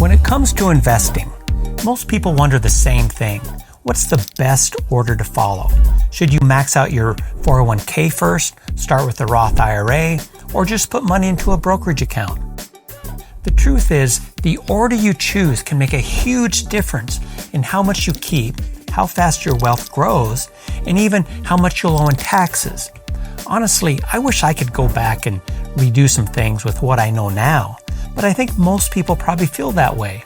When it comes to investing, most people wonder the same thing. What's the best order to follow? Should you max out your 401k first, start with the Roth IRA, or just put money into a brokerage account? The truth is, the order you choose can make a huge difference in how much you keep, how fast your wealth grows, and even how much you'll owe in taxes. Honestly, I wish I could go back and redo some things with what I know now, but I think most people probably feel that way.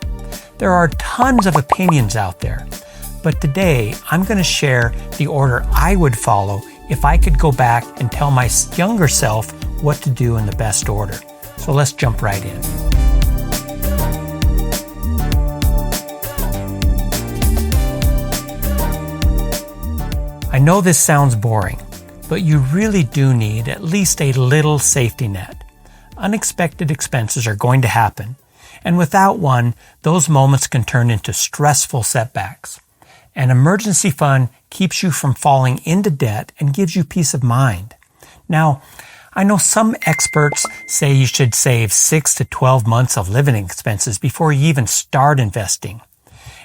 There are tons of opinions out there, but today I'm going to share the order I would follow if I could go back and tell my younger self what to do in the best order. So let's jump right in. I know this sounds boring, but you really do need at least a little safety net. Unexpected expenses are going to happen, and without one, those moments can turn into stressful setbacks. An emergency fund keeps you from falling into debt and gives you peace of mind. Now, I know some experts say you should save 6 to 12 months of living expenses before you even start investing.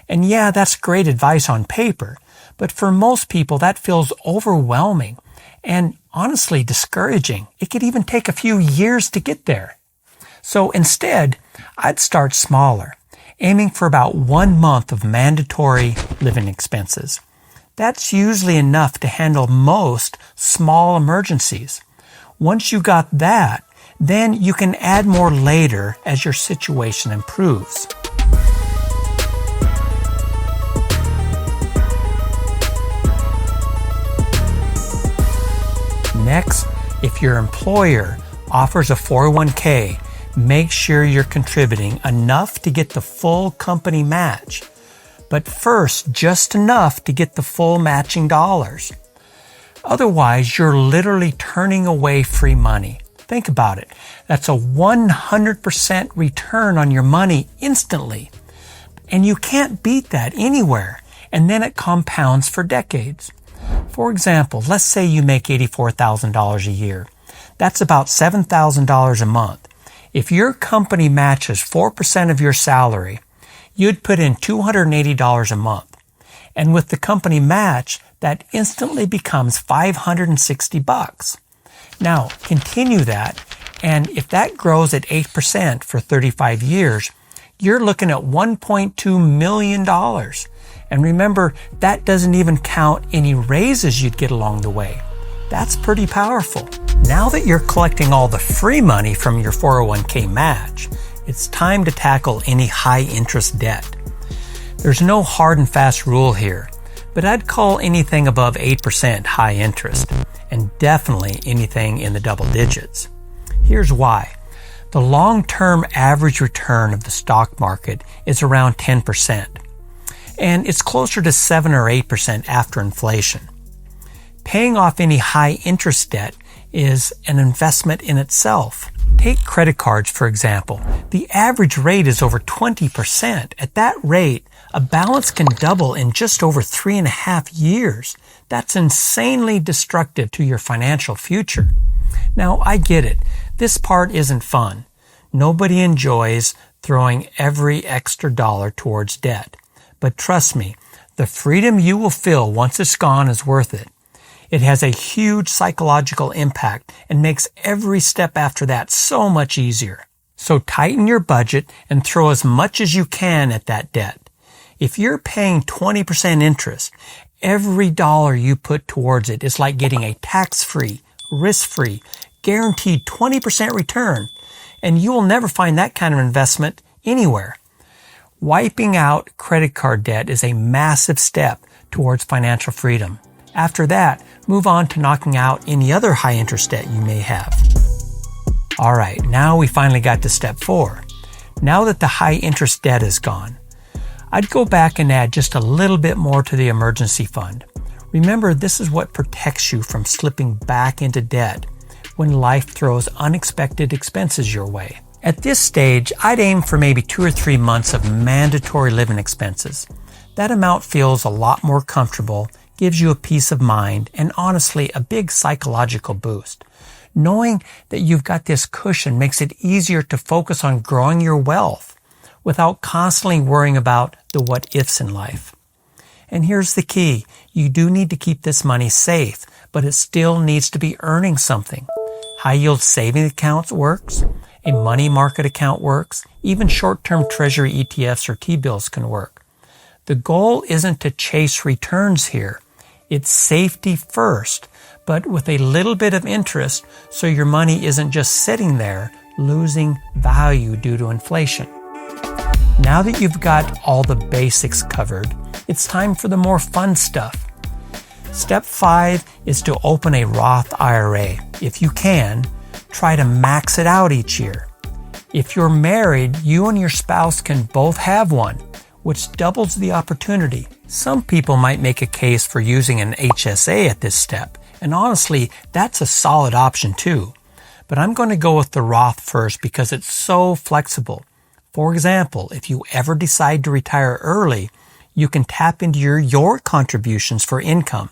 And yeah, that's great advice on paper, but for most people that feels overwhelming and honestly discouraging. It could even take a few years to get there. So instead, I'd start smaller, aiming for about 1 month of mandatory living expenses. That's usually enough to handle most small emergencies. Once you got that, then you can add more later as your situation improves. Next, if your employer offers a 401k, make sure you're contributing enough to get the full company match. But first, just enough to get the full matching dollars. Otherwise, you're literally turning away free money. Think about it. That's a 100% return on your money instantly. And you can't beat that anywhere. And then it compounds for decades. For example, let's say you make $84,000 a year. That's about $7,000 a month. If your company matches 4% of your salary, you'd put in $280 a month. And with the company match, that instantly becomes $560. Now, continue that, and if that grows at 8% for 35 years, you're looking at $1.2 million. And remember, that doesn't even count any raises you'd get along the way. That's pretty powerful. Now that you're collecting all the free money from your 401k match, it's time to tackle any high interest debt. There's no hard and fast rule here, but I'd call anything above 8% high interest, and definitely anything in the double digits. Here's why. The long-term average return of the stock market is around 10%. And it's closer to 7 or 8% after inflation. Paying off any high interest debt is an investment in itself. Take credit cards, for example. The average rate is over 20%. At that rate, a balance can double in just over 3.5 years. That's insanely destructive to your financial future. Now, I get it. This part isn't fun. Nobody enjoys throwing every extra dollar towards debt. But trust me, the freedom you will feel once it's gone is worth it. It has a huge psychological impact and makes every step after that so much easier. So tighten your budget and throw as much as you can at that debt. If you're paying 20% interest, every dollar you put towards it is like getting a tax-free, risk-free, guaranteed 20% return. And you will never find that kind of investment anywhere. Wiping out credit card debt is a massive step towards financial freedom. After that, move on to knocking out any other high interest debt you may have. All right, now we finally got to step 4. Now that the high interest debt is gone, I'd go back and add just a little bit more to the emergency fund. Remember, this is what protects you from slipping back into debt when life throws unexpected expenses your way. At this stage, I'd aim for maybe 2 or 3 months of mandatory living expenses. That amount feels a lot more comfortable, gives you a peace of mind, and honestly, a big psychological boost. Knowing that you've got this cushion makes it easier to focus on growing your wealth. without constantly worrying about the what ifs in life. And here's the key. You do need to keep this money safe, but it still needs to be earning something. High yield savings accounts works. A money market account works. Even short-term treasury ETFs or T-bills can work. The goal isn't to chase returns here. It's safety first, but with a little bit of interest so your money isn't just sitting there losing value due to inflation. Now that you've got all the basics covered, it's time for the more fun stuff. Step 5 is to open a Roth IRA. If you can, try to max it out each year. If you're married, you and your spouse can both have one, which doubles the opportunity. Some people might make a case for using an HSA at this step, and honestly, that's a solid option too. But I'm going to go with the Roth first because it's so flexible. For example, if you ever decide to retire early, you can tap into your contributions for income.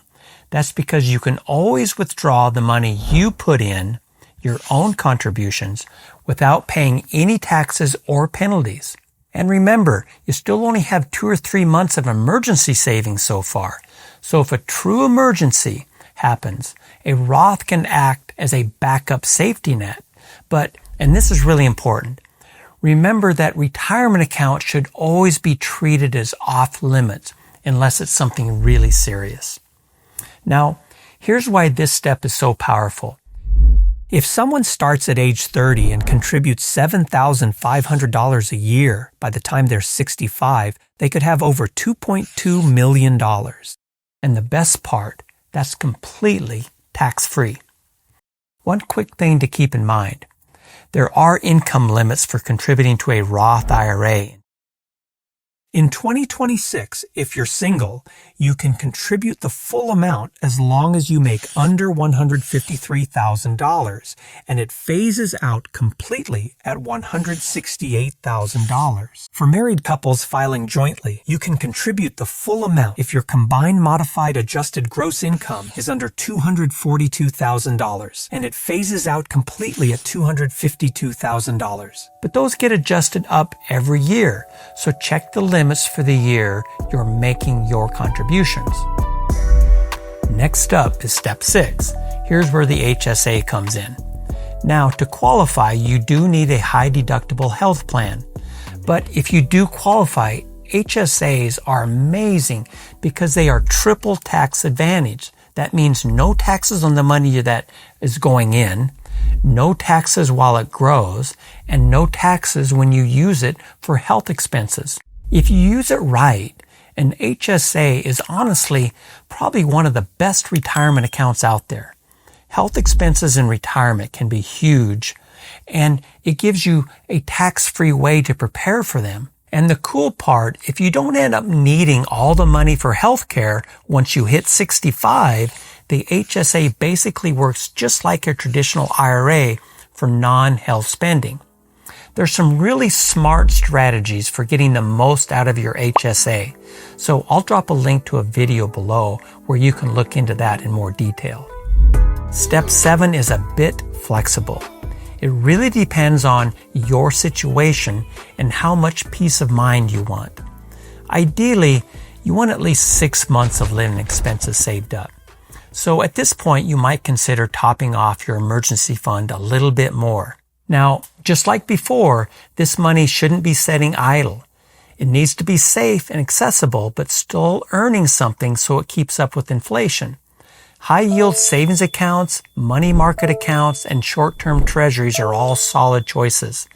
That's because you can always withdraw the money you put in, your own contributions, without paying any taxes or penalties. And remember, you still only have 2 or 3 months of emergency savings so far. So if a true emergency happens, a Roth can act as a backup safety net. But, and this is really important, remember that retirement accounts should always be treated as off limits unless it's something really serious. Now, here's why this step is so powerful. If someone starts at age 30 and contributes $7,500 a year by the time they're 65, they could have over $2.2 million. And the best part, that's completely tax-free. One quick thing to keep in mind. There are income limits for contributing to a Roth IRA. In 2026, if you're single, you can contribute the full amount as long as you make under $153,000, and it phases out completely at $168,000. For married couples filing jointly, you can contribute the full amount if your combined modified adjusted gross income is under $242,000, and it phases out completely at $252,000. But those get adjusted up every year, so check the limits for the year you're making your contributions. Next up is step 6. Here's where the HSA comes in. Now, to qualify, you do need a high deductible health plan. But if you do qualify, HSAs are amazing because they are triple tax advantage. That means no taxes on the money that is going in, no taxes while it grows, and no taxes when you use it for health expenses. If you use it right, an HSA is honestly probably one of the best retirement accounts out there. Health expenses in retirement can be huge, and it gives you a tax-free way to prepare for them. And the cool part, if you don't end up needing all the money for health care once you hit 65, the HSA basically works just like a traditional IRA for non-health spending. There's some really smart strategies for getting the most out of your HSA. So I'll drop a link to a video below where you can look into that in more detail. Step 7 is a bit flexible. It really depends on your situation and how much peace of mind you want. Ideally, you want at least 6 months of living expenses saved up. So at this point, you might consider topping off your emergency fund a little bit more. Now, just like before, this money shouldn't be sitting idle. It needs to be safe and accessible, but still earning something so it keeps up with inflation. High-yield savings accounts, money market accounts, and short-term treasuries are all solid choices.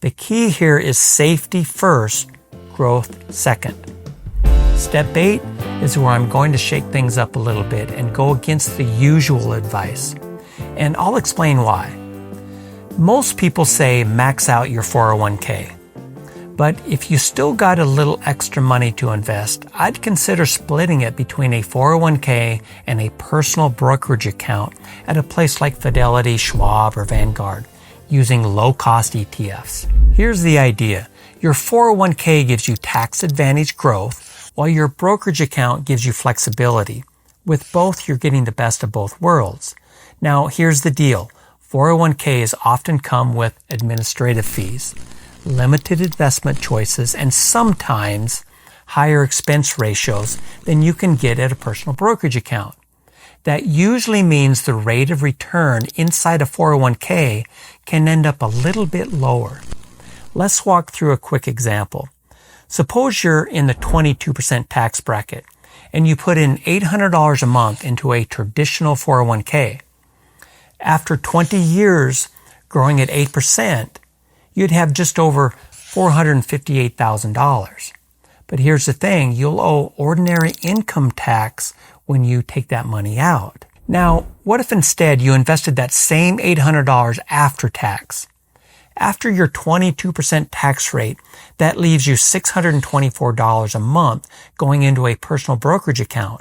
The key here is safety first, growth second. Step 8 is where I'm going to shake things up a little bit and go against the usual advice. And I'll explain why. Most people say max out your 401k. But if you still got a little extra money to invest, I'd consider splitting it between a 401k and a personal brokerage account at a place like Fidelity, Schwab, or Vanguard, using low-cost ETFs. Here's the idea. Your 401k gives you tax-advantaged growth, while your brokerage account gives you flexibility. With both, you're getting the best of both worlds. Now, here's the deal. 401ks often come with administrative fees. limited investment choices, and sometimes higher expense ratios than you can get at a personal brokerage account. That usually means the rate of return inside a 401k can end up a little bit lower. Let's walk through a quick example. Suppose you're in the 22% tax bracket and you put in $800 a month into a traditional 401k. After 20 years growing at 8%, you'd have just over $458,000. But here's the thing, you'll owe ordinary income tax when you take that money out. Now, what if instead you invested that same $800 after tax? After your 22% tax rate, that leaves you $624 a month going into a personal brokerage account.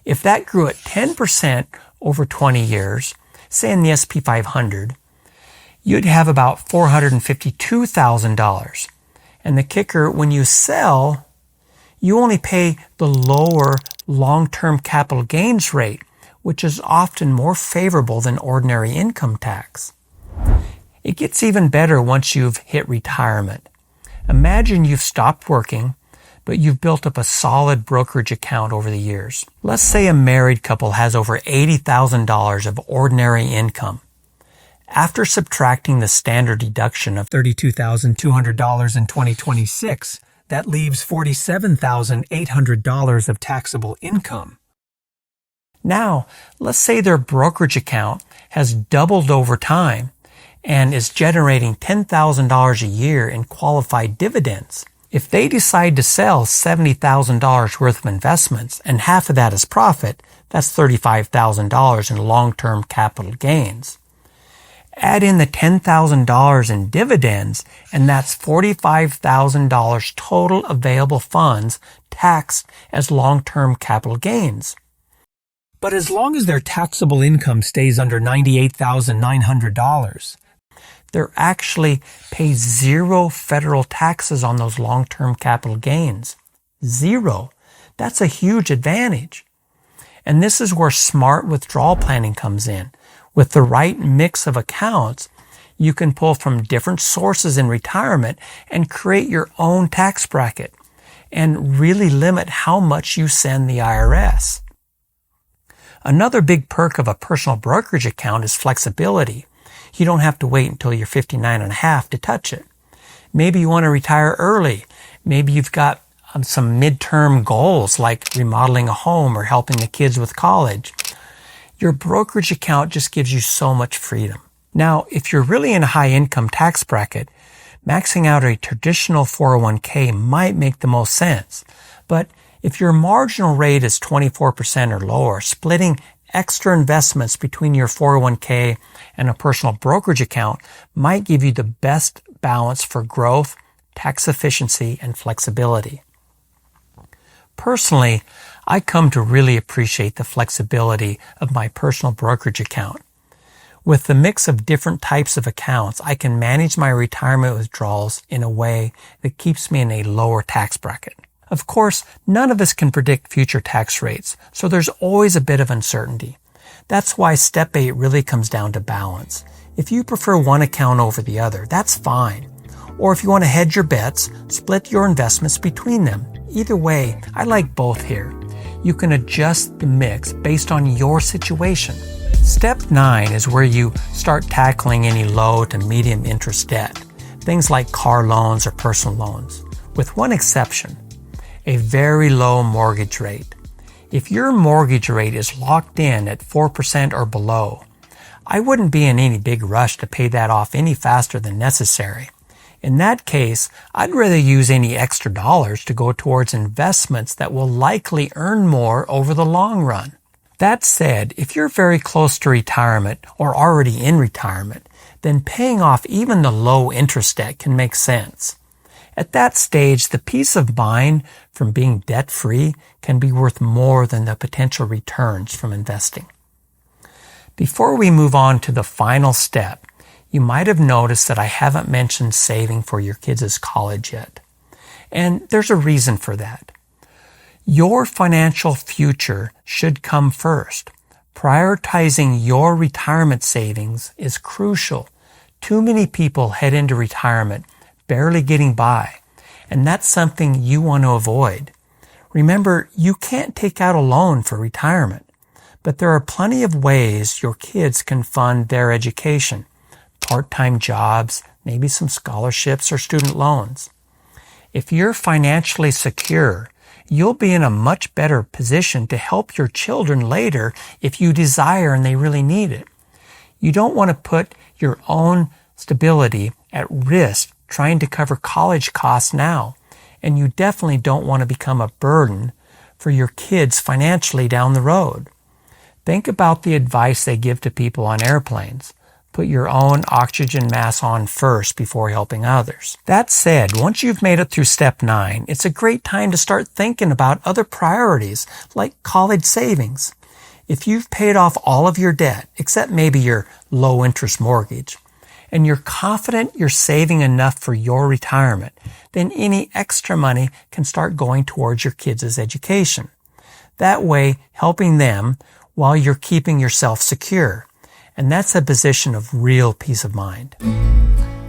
If that grew at 10% over 20 years, say in the SP 500, you'd have about $452,000. And the kicker, when you sell, you only pay the lower long-term capital gains rate, which is often more favorable than ordinary income tax. It gets even better once you've hit retirement. Imagine you've stopped working, but you've built up a solid brokerage account over the years. Let's say a married couple has over $80,000 of ordinary income. After subtracting the standard deduction of $32,200 in 2026, that leaves $47,800 of taxable income. Now, let's say their brokerage account has doubled over time and is generating $10,000 a year in qualified dividends. If they decide to sell $70,000 worth of investments and half of that is profit, that's $35,000 in long-term capital gains. Add in the $10,000 in dividends, and that's $45,000 total available funds taxed as long-term capital gains. But as long as their taxable income stays under $98,900, they're actually pay zero federal taxes on those long-term capital gains. Zero. That's a huge advantage. And this is where smart withdrawal planning comes in. With the right mix of accounts, you can pull from different sources in retirement and create your own tax bracket and really limit how much you send the IRS. Another big perk of a personal brokerage account is flexibility. You don't have to wait until you're 59 and a half to touch it. Maybe you want to retire early. Maybe you've got some midterm goals like remodeling a home or helping the kids with college. Your brokerage account just gives you so much freedom. Now, if you're really in a high income tax bracket, maxing out a traditional 401k might make the most sense. But if your marginal rate is 24% or lower, splitting extra investments between your 401k and a personal brokerage account might give you the best balance for growth, tax efficiency, and flexibility. Personally, I come to really appreciate the flexibility of my personal brokerage account. With the mix of different types of accounts, I can manage my retirement withdrawals in a way that keeps me in a lower tax bracket. Of course, none of us can predict future tax rates, so there's always a bit of uncertainty. That's why Step 8 really comes down to balance. If you prefer one account over the other, that's fine. Or if you want to hedge your bets, split your investments between them. Either way, I like both here. You can adjust the mix based on your situation. Step 9 is where you start tackling any low to medium interest debt, things like car loans or personal loans, with one exception. A very low mortgage rate. If your mortgage rate is locked in at 4% or below, I wouldn't be in any big rush to pay that off any faster than necessary. In that case, I'd rather use any extra dollars to go towards investments that will likely earn more over the long run. That said, if you're very close to retirement or already in retirement, then paying off even the low interest debt can make sense. At that stage, the peace of mind from being debt-free can be worth more than the potential returns from investing. Before we move on to the final step, you might have noticed that I haven't mentioned saving for your kids' college yet. And there's a reason for that. Your financial future should come first. Prioritizing your retirement savings is crucial. Too many people head into retirement barely getting by, and that's something you want to avoid. Remember, you can't take out a loan for retirement, but there are plenty of ways your kids can fund their education. Part-time jobs, maybe some scholarships or student loans. If you're financially secure, you'll be in a much better position to help your children later if you desire and they really need it. You don't want to put your own stability at risk trying to cover college costs now, and you definitely don't want to become a burden for your kids financially down the road. Think about the advice they give to people on airplanes. Put your own oxygen mask on first before helping others. That said, once you've made it through step 9, it's a great time to start thinking about other priorities like college savings. If you've paid off all of your debt, except maybe your low-interest mortgage, and you're confident you're saving enough for your retirement, then any extra money can start going towards your kids' education. That way, helping them while you're keeping yourself secure. And that's a position of real peace of mind.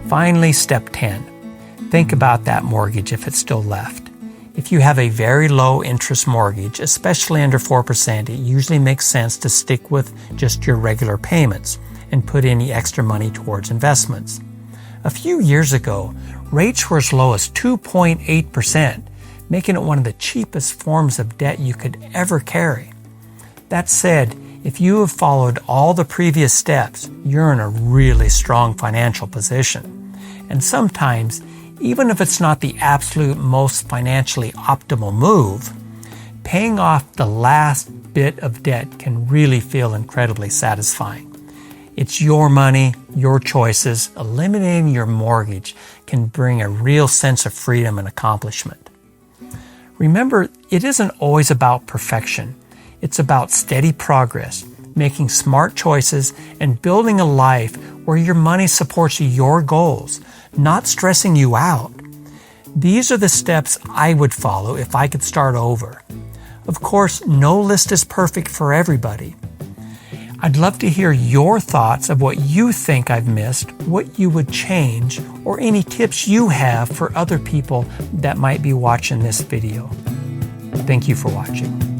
Finally, step 10. Think about that mortgage if it's still left. If you have a very low interest mortgage, especially under 4%, it usually makes sense to stick with just your regular payments and put any extra money towards investments. A few years ago, rates were as low as 2.8%, making it one of the cheapest forms of debt you could ever carry. That said, if you have followed all the previous steps, you're in a really strong financial position. And sometimes, even if it's not the absolute most financially optimal move, paying off the last bit of debt can really feel incredibly satisfying. It's your money, your choices. Eliminating your mortgage can bring a real sense of freedom and accomplishment. Remember, it isn't always about perfection. It's about steady progress, making smart choices, and building a life where your money supports your goals, not stressing you out. These are the steps I would follow if I could start over. Of course, no list is perfect for everybody. I'd love to hear your thoughts of what you think I've missed, what you would change, or any tips you have for other people that might be watching this video. Thank you for watching.